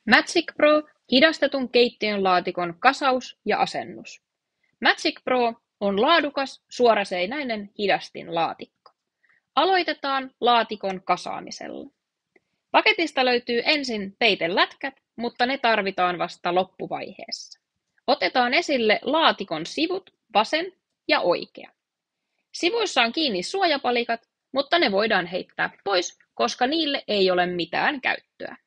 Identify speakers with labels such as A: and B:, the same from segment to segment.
A: Magic Pro hidastetun keittiön laatikon kasaus ja asennus. Magic Pro on laadukas, suoraseinäinen hidastinlaatikko. Aloitetaan laatikon kasaamisella. Paketista löytyy ensin peitelätkät, mutta ne tarvitaan vasta loppuvaiheessa. Otetaan esille laatikon sivut, vasen ja oikea. Sivuissa on kiinni suojapalikat, mutta ne voidaan heittää pois, koska niille ei ole mitään käyttöä.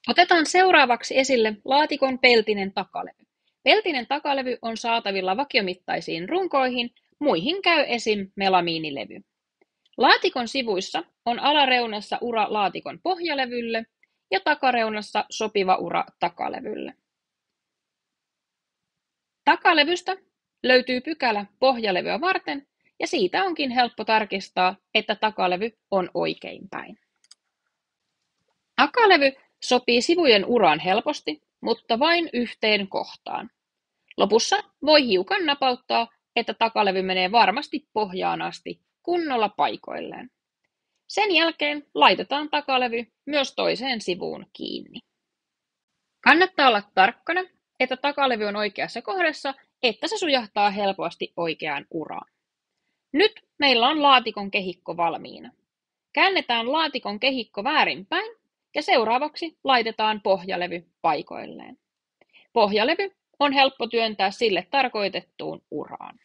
A: Otetaan seuraavaksi esille laatikon peltinen takalevy. Peltinen takalevy on saatavilla vakiomittaisiin runkoihin, muihin käy esim. Melamiinilevy. Laatikon sivuissa on alareunassa ura laatikon pohjalevylle ja takareunassa sopiva ura takalevylle. Takalevystä löytyy pykälä pohjalevyä varten ja siitä onkin helppo tarkistaa, että takalevy on oikeinpäin. Takalevy sopii sivujen uraan helposti, mutta vain yhteen kohtaan. Lopussa voi hiukan napauttaa, että takalevy menee varmasti pohjaan asti kunnolla paikoilleen. Sen jälkeen laitetaan takalevy myös toiseen sivuun kiinni. Kannattaa olla tarkkana, että takalevy on oikeassa kohdassa, että se sujahtaa helposti oikeaan uraan. Nyt meillä on laatikon kehikko valmiina. Käännetään laatikon kehikko väärinpäin ja seuraavaksi laitetaan pohjalevy paikoilleen. Pohjalevy on helppo työntää sille tarkoitettuun uraan.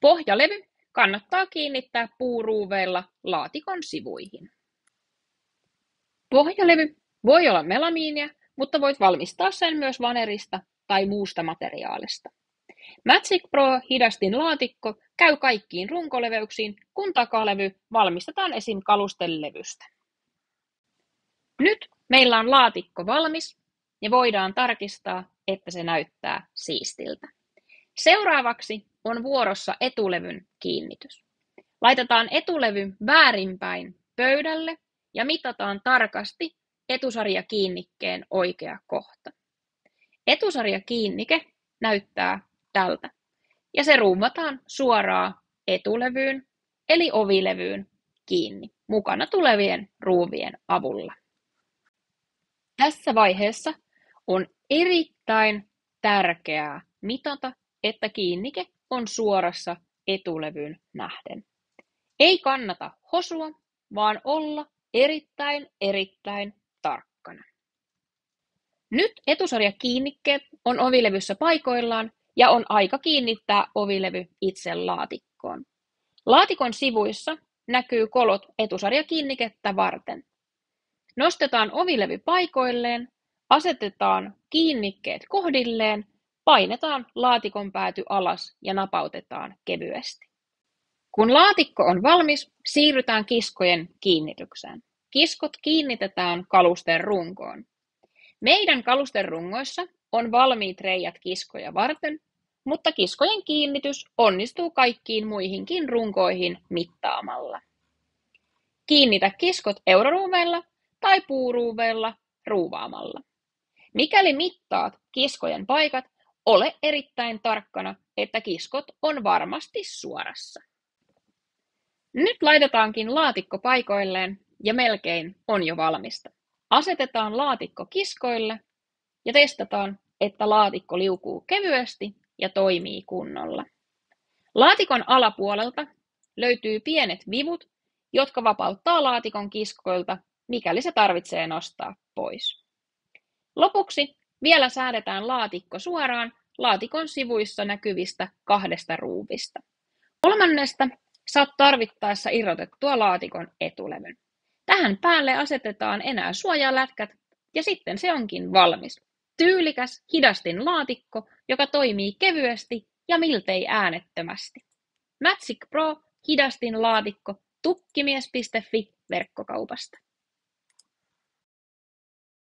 A: Pohjalevy kannattaa kiinnittää puuruuveilla laatikon sivuihin. Pohjalevy voi olla melamiinia, mutta voit valmistaa sen myös vanerista tai muusta materiaalista. Magic Pro hidastinlaatikko käy kaikkiin runkoleveyksiin, kun takalevy valmistetaan esim. Kalustelevystä. Nyt meillä on laatikko valmis ja voidaan tarkistaa, että se näyttää siistiltä. Seuraavaksi on vuorossa etulevyn kiinnitys. Laitetaan etulevy väärinpäin pöydälle ja mitataan tarkasti etusarjakiinnikkeen oikea kohta. Etusarjakiinnike näyttää tältä ja se ruuvataan suoraan etulevyyn eli ovilevyyn kiinni mukana tulevien ruuvien avulla. Tässä vaiheessa on erittäin tärkeää mitata, että kiinnike on suorassa etulevyyn nähden. Ei kannata hosua, vaan olla erittäin tarkkana. Nyt etusarjakiinnikkeet on ovilevyssä paikoillaan ja on aika kiinnittää ovilevy itse laatikkoon. Laatikon sivuissa näkyy kolot etusarjakiinnikettä varten. Nostetaan ovilevy paikoilleen, asetetaan kiinnikkeet kohdilleen, painetaan laatikon pääty alas ja napautetaan kevyesti. Kun laatikko on valmis, siirrytään kiskojen kiinnitykseen. Kiskot kiinnitetään kalusten runkoon. Meidän kalusten rungoissa on valmiit reiät kiskoja varten, mutta kiskojen kiinnitys onnistuu kaikkiin muihinkin runkoihin mittaamalla. Kiinnitä kiskot euroruuveilla tai puuruuveilla ruuvaamalla. Mikäli mittaat kiskojen paikat, ole erittäin tarkkana, että kiskot on varmasti suorassa. Nyt laitetaankin laatikko paikoilleen ja melkein on jo valmista. Asetetaan laatikko kiskoille ja testataan, että laatikko liukuu kevyesti ja toimii kunnolla. Laatikon alapuolelta löytyy pienet vivut, jotka vapauttaa laatikon kiskoilta, mikäli se tarvitsee nostaa pois. Lopuksi vielä säädetään laatikko suoraan laatikon sivuissa näkyvistä 2 ruuvista. 3. saat tarvittaessa irrotettua laatikon etulevyn. Tähän päälle asetetaan enää suojalätkät ja sitten se onkin valmis. Tyylikäs hidastinlaatikko, joka toimii kevyesti ja miltei äänettömästi. Magic Pro hidastinlaatikko tukkimies.fi verkkokaupasta.